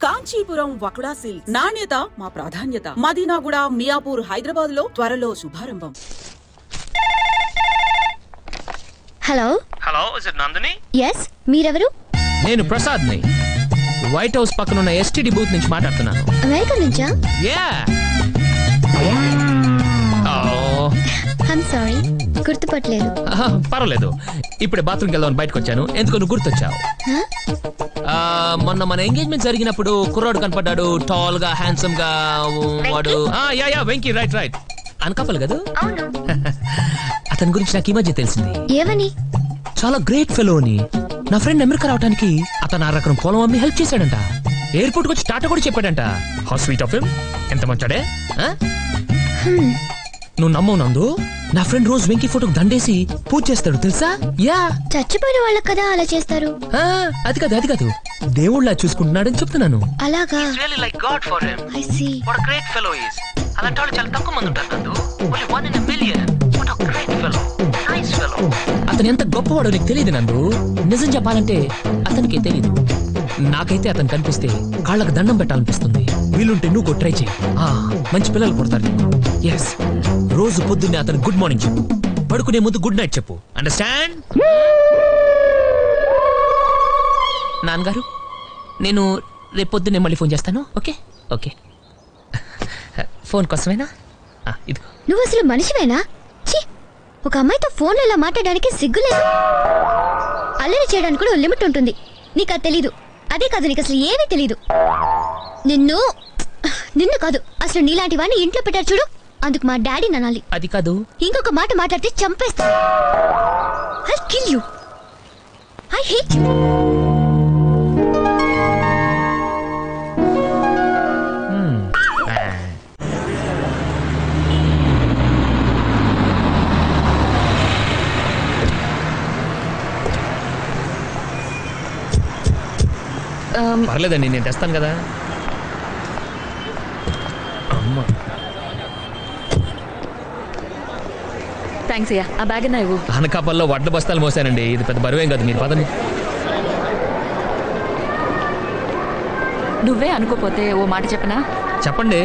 Kanchipuram వకుడా silks నాణ్యత మా ప్రాధాన్యత. మదీనాగూడ, మియాపూర్, హైదరాబాద్ లో త్వరలో శుభారంభం. Hello hello, is it Nandini? yes మీరెవరు? నేను ప్రసాద్ ని వైట్ హౌస్ పక్కన ఉన్న ఎస్టీడీ బూత్ నుంచి మాట్లాడుతున్నాను. అమెరికా నుంచా? యా. ఐమ్ సారీ, గుర్తుపట్టలేదు. పర్వాలేదు, ఇప్పుడే బాత్రూమ్కి వెళ్దామని బయటకు వచ్చాను. ఎందుకు నువ్వు గుర్తొచ్చావు? మొన్న మన ఎంగేజ్మెంట్ జరిగినప్పుడు కుర్రాడు కనపడ్డాడు, టాల్ గా, హ్యాండ్సమ్ గా. వాడు yeah yeah Venky, right right. అన్కపల్ కదా? అతని గురించి నాకు ఈ మధ్య తెలిసింది. ఏమని? చాలా గ్రేట్ ఫెలో అని. నా ఫ్రెండ్ అమెరికా రావడానికి అతను 6 ఎకరం పొలం అమ్మి హెల్ప్ చేశాడంట. ఎయిర్పోర్ట్ వచ్చి టాటా కూడా చెప్పాడంట. How sweet of him. ఎంత మంచాడే. నువ్వు నమ్మవు నందు, నా ఫ్రెండ్ రోజు వెంకీ ఫోటోకి దండేసి పూజ చేస్తాడు తెలుసా? యా. చచ్చిపోయిన వాళ్ళకి కదా అలా చేస్తారు. అది కాదు అది కాదు, దేవుళ్ళ చూసుకుంటున్నాడని చెప్తున్నాను. అలాగా? I see. అలాంటి వాళ్ళు చాలా తక్కువ మంది ఉంటారు నందు. Only 1 in a million. What a great fellow. Nice fellow. అతను ఎంత గొప్పవాడో నీకు తెలియదు నందు. నిజం చెప్పాలంటే అతనికే తెలియదు. నాకైతే అతను కనిపిస్తే కాళ్ళకు దండం పెట్టాలనిపిస్తుంది. వీలుంటే నువ్వు ట్రై చేయి. మంచి పిల్లలు పుడతారు. ఎస్, రోజు పొద్దున్నే అతను గుడ్ మార్నింగ్ చెప్పు, పడుకునే ముందు గుడ్ నైట్ చెప్పు. అండర్స్టాండ్? నాన్నగారు, నేను రేపు పొద్దున్నే మళ్ళీ ఫోన్ చేస్తాను. Okay okay. ఫోన్ కోసమేనా? ఇదిగో. నువ్వు అసలు మనిషివేనా? ఒక అమ్మాయితో ఫోన్ ఇలా మాట్లాడడానికి సిగ్గులేదు. అల్లరి చేయడానికి కూడా లిమిట్ ఉంటుంది. నీకు అది తెలీదు. అదే కాదు, నీకు అసలు ఏమీ తెలీదు. నిన్ను కాదు, అసలు నీలాంటి వాడిని ఇంట్లో పెట్టారు చూడు, అందుకు మా డాడీ ననాలి. అది కాదు, ఇంకొక మాట మాట్లాడితే చంపేస్తా. I kill you. I hate you. పర్లేదండి, నేను తెస్తాను కదా. అమ్మా థ్యాంక్స్ అయ్యా. ఆ బ్యాగ్ ఇవ్వు. అనకాపల్లో వడ్ల బస్తాలు మోసానండి. ఇది పెద్ద బరువేం కాదు. మీరు పదండి. నువ్వే అనుకోపోతే ఓ మాట చెప్పనా? చెప్పండి.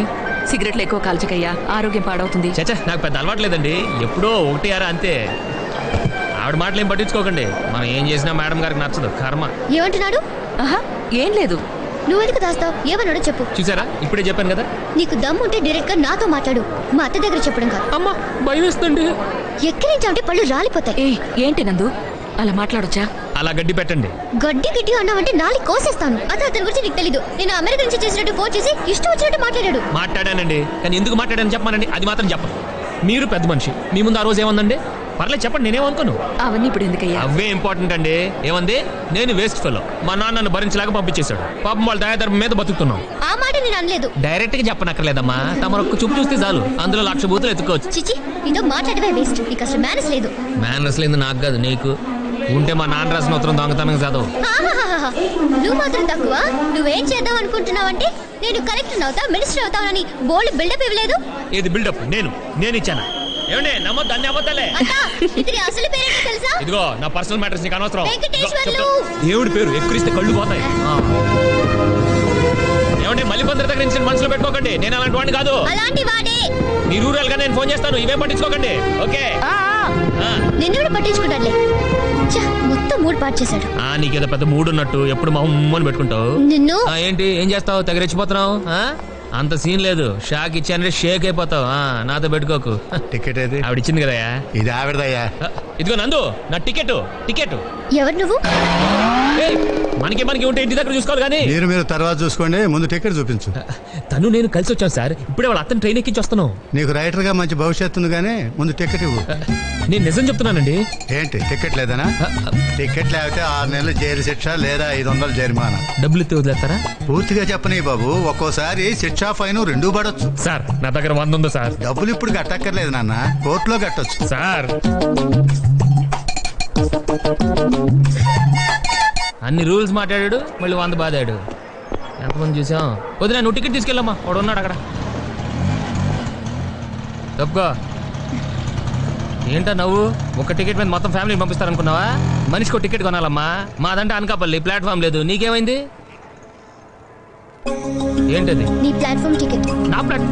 సిగరెట్లు ఎక్కువ కాల్చకయ్యా, ఆరోగ్యం పాడవుతుంది. చచ్చా, నాకు పెద్ద అలవాట్లేదండి. ఎప్పుడో 1 అంతే. ఆవిడ మాటలు ఏం పట్టించుకోకండి. మనం ఏం చేసినా మేడం గారికి నచ్చదు. కర్మ. ఏమంటున్నాడు? ఏం లేదు. నువ్వెందుకు దాస్తావు? ఏమన్నాడో చెప్పు. చూసారా, ఇప్పుడే చెప్పాను కదా. నీకు దమ్ముంటే డైరెక్ట్ గా నాతో మాట్లాడు, మా అత్త దగ్గర చెప్పడం కాదు. అమ్మా, భయం వేస్తుంది. ఎక్కిరించామంటే పళ్ళు రాలిపోతాయి. ఏంటి నందు అలా మాట్లాడొచ్చా? అలా గడ్డి పెట్టండి. గడ్డి అన్నావంటే నాలి కోసేస్తాను. అదే అతని గురించి నీకు తెలీదు. నేను అమెరికా నుంచి చేసినట్టు ఫోన్ చేసి ఇష్టం వచ్చినట్టు మాట్లాడాడు. మాట్లాడానండి, కానీ ఎందుకు మాట్లాడాను చెప్పమానండి. అది మాత్రం చెప్పను. మీరు పెద్ద మనిషి, మీ ముందు ఆ రోజు ఏమందండి? పర్లేదు చెప్పండి, నేనేమనుకోను. అవన్నీ ఇప్పుడు ఎందుకయ్యా? అవే ఇంపార్టెంట్ అండి. ఏమంది? నేను వేస్ట్ ఫెలో, మా నాన్నను భరించలేక పంపించేశాడు. పాపం వాళ్ళ దయాధర్మం మీద బతుకుతున్నాం. ఆ మాట నేను అనలేదు. డైరెక్ట్ గా చెప్పనక్కర్లేదమ్మా, తమరు ఒక్క చూపు చూస్తే చాలు, అందులో 1,00,000 బూతులు ఎత్తుకోవచ్చు. చిచి, నీతో మాట్లాడవే వేస్ట్. నీకు అసలు మేనస్ లేదు. మేనర్స్ లేదు నాకు కాదు, నీకు. ఉంటే మా నాన్న రాసిన ఉత్తరం దొంగతనం చదవు. నువ్వు మాత్రం తక్కువ. నువ్వేం చేద్దాం అనుకుంటున్నావంటే నేను కలెక్టర్ అవుతా, మినిస్టర్ అవుతానని బోల్డ్ బిల్డప్ ఇవ్వలేదు. ఏది బిల్డప్? నేను ఇచ్చాను. ఏమండి నమ్మొద్దు, అన్ని అబద్ధాలే. అసలు పేరేంటో తెలుసా? ఇదిగో, నా పర్సనల్ మ్యాటర్స్ నీకు అనవసరం. వెంకటేశ్వర్లు. దేవుడి పేరు ఎక్కిరిస్తే కళ్ళు పోతాయి. ఏమండి మల్లిపందరి దగ్గర నుంచి మనసులో పెట్టుకోకండి. నేను అలాంటి వాడిని కాదు. అలాంటి వాడే. నీ రూరల్ గా నేను ఫోన్ చేస్తాను, ఇవే పట్టించుకోకండి. ఓకే? నిన్ను కూడా పట్టించుకుంటాడులే. మొత్తం మూడు పాటు చేశాడు. నీకేదో పెద్ద మూడు ఉన్నట్టు ఎప్పుడు మా ఉమ్మని పెట్టుకుంటావు. నిన్ను ఏంటి ఏం చేస్తావు? తెగరెచ్చిపోతున్నావు. అంత సీన్ లేదు. షాక్ ఇచ్చానంటే షేక్ అయిపోతావు. నాతో పెట్టుకోకు. టికెట్ ఏది? ఆవిడ ఇచ్చింది కదయ్యా. ఇది ఆవిడదయ్యా. ఇదిగో నందు, నా టికెట్. ఎవరు నువ్వు? మనకి ఉంటే ఇంటి దగ్గర చూసుకోవాలి కానీ. మీరు తర్వాత చూసుకోండి, ముందు టికెట్ చూపించు. తను నేను కలిసి వచ్చాను సార్. ఇప్పుడే వాళ్ళ అతను ట్రైన్ ఎక్కించి వస్తాను. నీకు రైటర్ గా మంచి భవిష్యత్తు ఉంది కానీ ముందు టికెట్ ఇవ్వు. నేను నిజం చెప్తున్నానండి. ఏంటి టికెట్ లేదనా? టికెట్ లేకపోతే 6 నెలలు జైలు శిక్ష లేదా 500 జరిమానా. డబ్బులు ఇస్తే వదిలేస్తారా? పూర్తిగా చెప్పని బాబు, ఒక్కోసారి శిక్ష ఫైన్ 2 పడొచ్చు. సార్ నా దగ్గర 100 ఉంది సార్. డబ్బులు ఇప్పుడు కట్టక్కర్లేదు నాన్న, కోర్టులో కట్టొచ్చు సార్. అన్ని రూల్స్ మాట్లాడాడు, మళ్ళీ 100 బాధాడు. ఎంతమంది చూసాం. వదిలే, నువ్వు టికెట్ తీసుకెళ్ళమ్మా, వాడు ఉన్నాడు అక్కడ. తప్పుకో. ఏంటో నవ్వు? ఒక టికెట్ మీద మొత్తం ఫ్యామిలీ పంపిస్తారనుకున్నావా? మనిషికి టికెట్ కొనాలమ్మా. మాదంటే అనకాపల్లి, ప్లాట్ఫామ్ లేదు. నీకేమైంది? ఏంటది? నీ ప్లాట్ఫామ్ టికెట్. నా ప్లాట్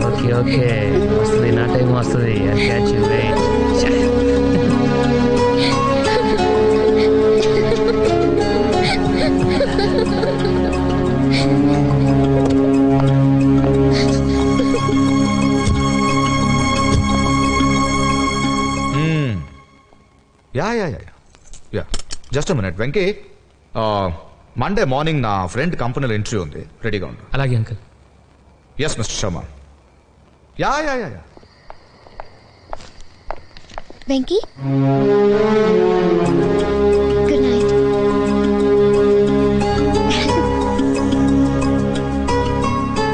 ఓకే ఓకే వస్తుంది, నా టైం వస్తుంది. Catch you wait. Yeah just minute Venky, Monday morning నా ఫ్రెండ్ కంపెనీలో ఇంటర్వ్యూ ఉంది, రెడీగా ఉండు. అలాగే uncle. Yes mister Sharma. Yeah yeah yeah yeah Venky, good night.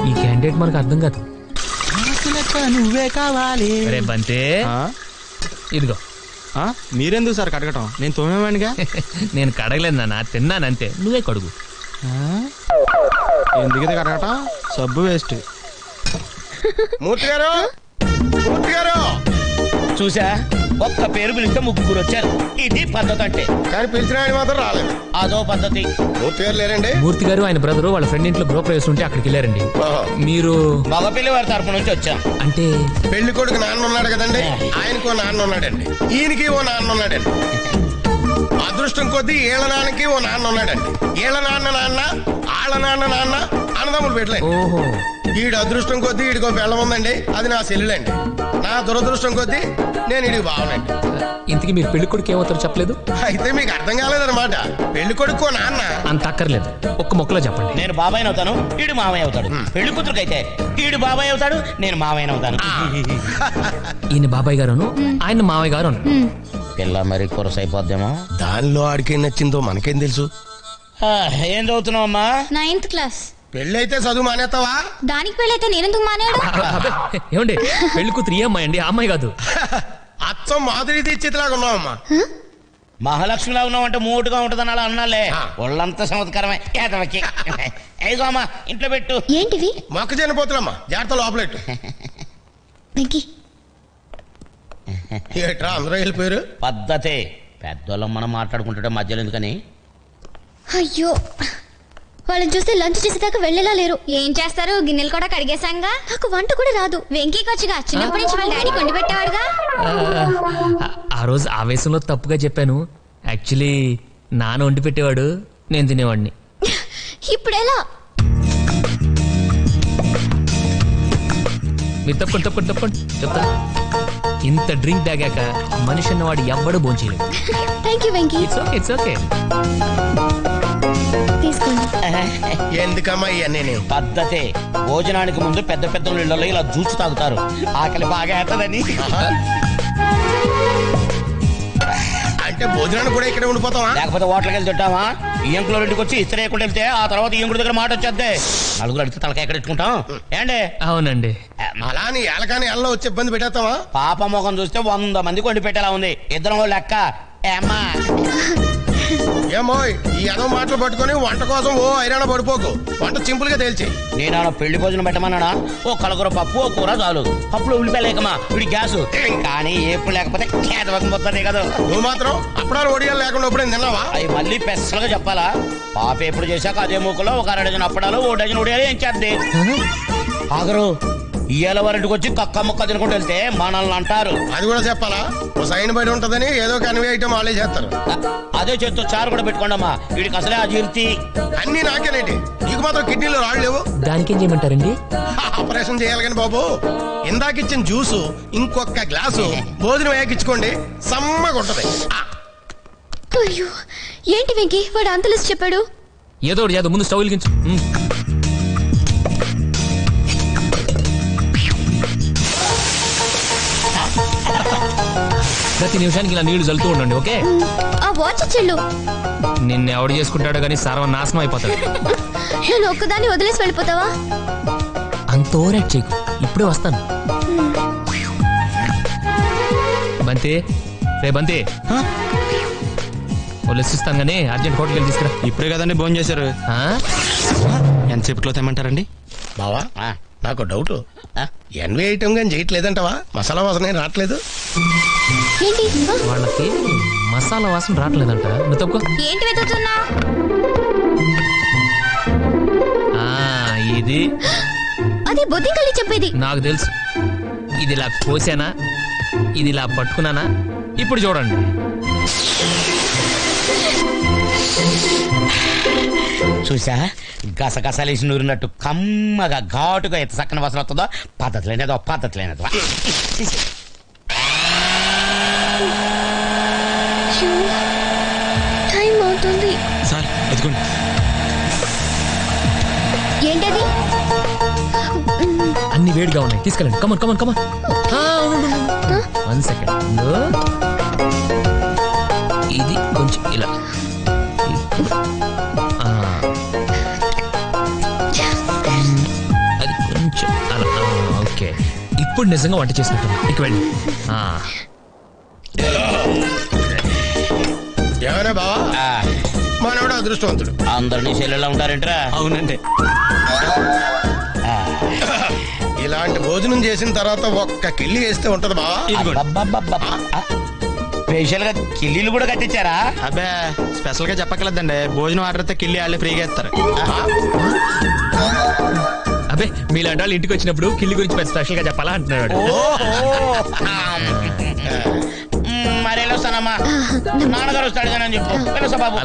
ఈ క్యాండిడేట్ మనకు అర్థం కాదు. నువ్వే కావాలి. అరే బంతే, ఇదిగో. మీరెందుకు సార్ కడగటం? నేను తోమేవాడిగా. నేను కడగలేదు నాన్న, తిన్నానంతే. నువ్వే కడుగు. ఎందుకు కడగటం? సబ్బు వేస్ట్. మూర్తి గారు, మూర్తి గారు చూసా, ఒక్క పేరు పిలిస్తే ముగ్గురు వచ్చారు. ఇది పద్ధతి అంటే. కానీ పిలిచిన ఆయన మాత్రం రాలేదు. అదో పద్ధతి. మూర్తి గారు లేరండి? మూర్తి గారు ఆయన బ్రదరు వాళ్ళ ఫ్రెండ్ ఇంట్లో గృహప్రవేశం ఉంటే అక్కడికి వెళ్ళారండి. మీరు? మగ పిల్లి వారి తరపు నుంచి వచ్చాం. అంటే పెళ్లి కొడుకు నాన్న ఉన్నాడు కదండి, ఆయనకు ఓ నాన్న ఉన్నాడండి, ఈయనకి ఓ నాన్న ఉన్నాడండి. అదృష్టం కొద్దీ ఏళ్ల నాన్నకి ఓ నాన్న ఉన్నాడండి. ఏళ్ల నాన్న నాన్న, ఆళ్ళ నాన్న నాన్న అన్నదమ్ములు పెట్టలేదు. ఓహో. ఈడు అదృష్టం కొద్దీ ఈడికో బెల్లం ఉందండి, అది నా సెల్లులండి. నా దురదృష్టం కొద్దీ నేను ఈడికి బావనండి. ఇంతకీ మీరు పెళ్లి కొడుకు ఏమవుతారో చెప్పలేదు? అయితే మీకు అర్థం కాలేదన్నమాట. పెళ్లి కొడుకు నాన్న అంత అక్కర్లేదు, ఒక్క మొక్కలో చెప్పండి. నేను బాబాయ్ అవుతాను, ఈడు మామయ్య అవుతాడు. పెళ్లి కూతురుకైతే ఈడు బాబాయ్ అవుతాడు, నేను మామయ్య అవుతాను. ఈయన బాబాయ్ గారును, ఆయన మావయ్య గారు. పిల్ల మరి కొరసైపోద్దేమో. దానిలో ఆడికేం నచ్చిందో మనకేం తెలుసు. ఏం చదువుతున్నావు అమ్మా? 9th class. పెళ్లి అయితే చదువు మానేస్తావా? దానికి పెళ్ళైతే నేనెందుకు మానేడు? ఏమండి, పెళ్లి కూతురు ఈ అమ్మాయి అండి, ఆ అమ్మాయి కాదు. అచ్చం మాధురి దీక్షితులాగా ఉన్నావమ్మా. మహాలక్ష్మిలా ఉన్నావు అంటే మూటుగా ఉంటుందని అలా అన్నాలే. ఒళ్ళంతా చమత్కారమే. ఏగో అమ్మా, ఇంట్లో పెట్టు. ఏంటివి? మొక్కజొన్న పోతులమ్మా, జాగ్రత్త లోపలెట్టు. వెంకీ, ఏట్రా అందరూ వెళ్ళిపోయారు? పద్ధతే. పెద్దోళ్ళం మనం మాట్లాడుకుంటుంటే మధ్యలో ఎందుకని. అయ్యో, వాళ్ళని చూస్తే లంచ్ చేసేదాకా వెళ్ళేలా లేరు. ఏం చేస్తారు, గిన్నెలు కూడా కడిగేశాంగా. నాకు వంట కూడా రాదు. వెంకీకి వచ్చిగా, చిన్నప్పటి నుంచి వాళ్ళ డాడీ కొండి పెట్టేవాడుగా. ఆ రోజు ఆవేశంలో తప్పుగా చెప్పాను. యాక్చువల్లీ నాన్న వండి పెట్టేవాడు, నేను తినేవాడిని. ఇప్పుడు ఎలా? మీరు తప్పకుండా చెప్తా. ఇంత డ్రింక్ తాగాక మనిషి అన్నవాడు ఎవ్వడు భోంచేయలేదు. Thank you Venky. It's okay. తీసుకోండి. ఎందుకమ్మా ఇవన్నీ? పద్ధతే. భోజనానికి ముందు పెద్ద పెద్ద ఇళ్లలో ఇలా జ్యూస్ తాగుతారు, ఆకలి బాగా అవుతుందని. అంటే భోజనానికి కూడా ఇక్కడ ఉండిపోతావా? లేకపోతే హోటల్కి వెళ్ళి తింటావా? ఈయంకులో ఇంటికి వచ్చి ఇస్త్రీ వేయకుండా వెళ్తే ఆ తర్వాత ఈయంకుడి దగ్గర మాట వచ్చేద్దే. నలుగురు అడిగితే తలకాయ ఎక్కడ ఇట్టుకుంటాం ఏండి? అవునండి. అలా అని ఏలకాని ఎల్లో వచ్చి ఇబ్బంది పెట్టేస్తావా? పాప ముఖం చూస్తే 100 మందికి వండి పెట్టేలా ఉంది. ఇద్దరం లెక్క. ఏమ్మా ఏమో ఈ ఎదో మాటలు పట్టుకొని వంట కోసం ఓ ఐరాణ పడిపోకు. వంట సింపుల్ గా తేల్చి. నేను పెళ్లి భోజనం పెట్టమన్నానా? ఓ కలగూర పప్పు, ఓ కూర చాలు. పప్పులో ఉల్లిపాయలేకమా, వీడి గ్యాస్. కానీ ఎప్పుడు లేకపోతే పోతుంది కదా. నువ్వు మాత్రం అప్పుడాలు ఒడియాలు లేకుండా ఎప్పుడు తిన్నావా? అవి మళ్ళీ పెసలుగా చెప్పాలా? పాప ఎప్పుడు చేశాక అదే మూకలో ఒక 2 డజన్ అప్పడాలు, 1 డజన్ ఒడియాలు ఏం చేద్ది. ఆగరు ఇయ్యాల వారింటికి వచ్చి కక్క ముక్క తినుకుంటూ వెళ్తే మనల్ని అంటారు. అది కూడా చెప్పాలా? ఓ సైన్ బయట ఉంటదని ఏదో కన్వే ఐటమ్ వాళ్ళే చేస్తారు. అదే చేస్తూ చారు కూడా పెట్టుకోండమ్మా, వీడికి అసలే అజీర్తి. అన్ని నాకేనేటి, నీకు మాత్రం కిడ్నీలో రాళ్ళు లేవు. దానికి ఏం చేయమంటారండి? ఆపరేషన్ చేయాలి కానీ బాబు. ఇందాకిచ్చిన జ్యూసు ఇంకొక గ్లాసు భోజనం వేయకిచ్చుకోండి, సమ్మగా ఉంటది. అయ్యో, ఏంటి వెంకీ వాడు అంత లిస్ట్ చెప్పాడు? ఏదో ముందు స్టవ్ వెలిగించు. ప్రతి నిమిషానికి ఇలా నీళ్లు చల్లుతూ ఉండండి, ఓకే? ఆ వాచ్ చెల్లు నిన్ను ఎవడు చేసుకుంటాడో కానీ సర్వనాశనం అయిపోతాడు. నేను ఒక్కదాన్ని వదిలేసి వెళ్ళిపోతావా? అంత ఓవరాక్ట్ చేయకు, ఇప్పుడే వస్తాను. బంతి, రే బంతి, వాళ్ళు ఇస్తాను కానీ అర్జెంట్ హోటల్కి వెళ్ళి తీసుకురా. ఇప్పుడే కదండి భోజనం చేశారు. ఎంతసేపట్లో తెమ్మంటారండి? బావా నాకు డౌట్, ఎన్వి ఐటమ్ కానీ చేయట్లేదంటవా? మసాలా వాసన ఏం రావట్లేదు. ఏంటి వాళ్ళకి మసాలా వాసన రావట్లేదంట. నువ్వు తప్పుకో. ఏంటి వెతుకుతున్నా? ఇది అది బొద్దింకల్లి చెప్పేది. నాకు తెలుసు. ఇది ఇలా కోసానా, ఇది ఇలా పట్టుకున్నానా? ఇప్పుడు చూడండి. చూసా, గసగసాలేసి నూరినట్టు కమ్మగా ఘాటుగా ఎంత చక్కని వాసన వస్తుందో. పద్ధతి లేనేదో టైం అవుతుంది సార్ ఎదుగుండి. ఏంటది? అన్ని వేడిగా ఉన్నాయి, తీసుకెళ్ళండి. Come on come on come on. 1 సెకండ్. ఇది కొంచెం ఇలా, అది కొంచెం అలా. ఓకే, ఇప్పుడు నిజంగా వంట చేసినట్టు. ఇక వెళ్ళి. ఏమైనా బావా, మనోడు అదృష్టవంతుడు. అందరినీ చెల్లెలా ఉంటారేంట్రా? అవునండి. ఇలాంటి భోజనం చేసిన తర్వాత ఒక్క కిళ్ళి వేస్తే ఉంటది బావా. స్పెషల్ గా కిల్లీలు కూడా కట్టించారా? అబ్బే, స్పెషల్ గా చెప్పక్కర్లేదండి. భోజనం ఆర్డర్ అయితే కిల్లి వాళ్ళే ఫ్రీగా ఇస్తారు. అబ్బే, మీలాంటి వాళ్ళు ఇంటికి వచ్చినప్పుడు కిల్లి గురించి స్పెషల్ గా చెప్పాలా అంటున్నాడు. మరి వెళ్ళొస్తానమ్మా, నాన్నగారు వస్తాడుగానని చెప్పు. వెళ్ళొస్తా బాబు.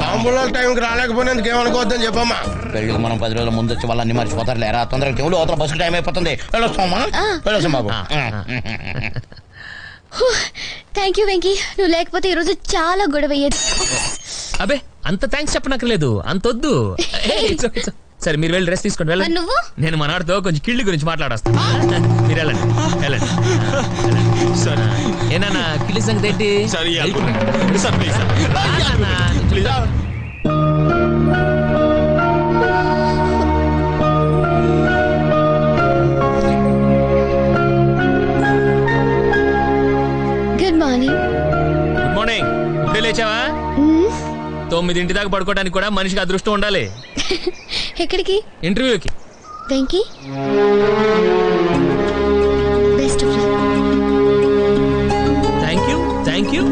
తాంబూలాల టైంకి రాలేకపోయినందుకు ఏమనుకోవద్దని చెప్పమ్మా. పెళ్ళికి మనం 10 రోజుల ముందు వచ్చి వాళ్ళన్ని మర్చిపోతారు లేరా? తొందరగా చెవులు అవతల బస్సు టైం అయిపోతుంది. వెళ్ళొస్తామా? వెళ్ళొస్తాం బాబు. థ్యాంక్ యూ వెంకీ, నువ్వు లేకపోతే ఈరోజు చాలా గొడవ అయ్యేది. అబ్బే, అంత థ్యాంక్స్ చెప్పనక్కర్లేదు, అంతొద్దు. సరే, మీరు వెళ్ళి రెస్ట్ తీసుకోండి. వెళ్ళండి. నువ్వు? నేను మనవాడితో కొంచెం కిళ్ళి గురించి మాట్లాడొస్తాను. మీరు వెళ్ళండి వెళ్ళండి. ఏనా కిళ్ళి సంగతి ఏంటి? Good morning. Good morning. ఇప్పుడే లేచావా? 9 దాకా పడుకోవడానికి కూడా మనిషికి అదృష్టం ఉండాలి. ఎక్కడికి? ఇంటర్వ్యూకి. Venky, best of luck. Thank you.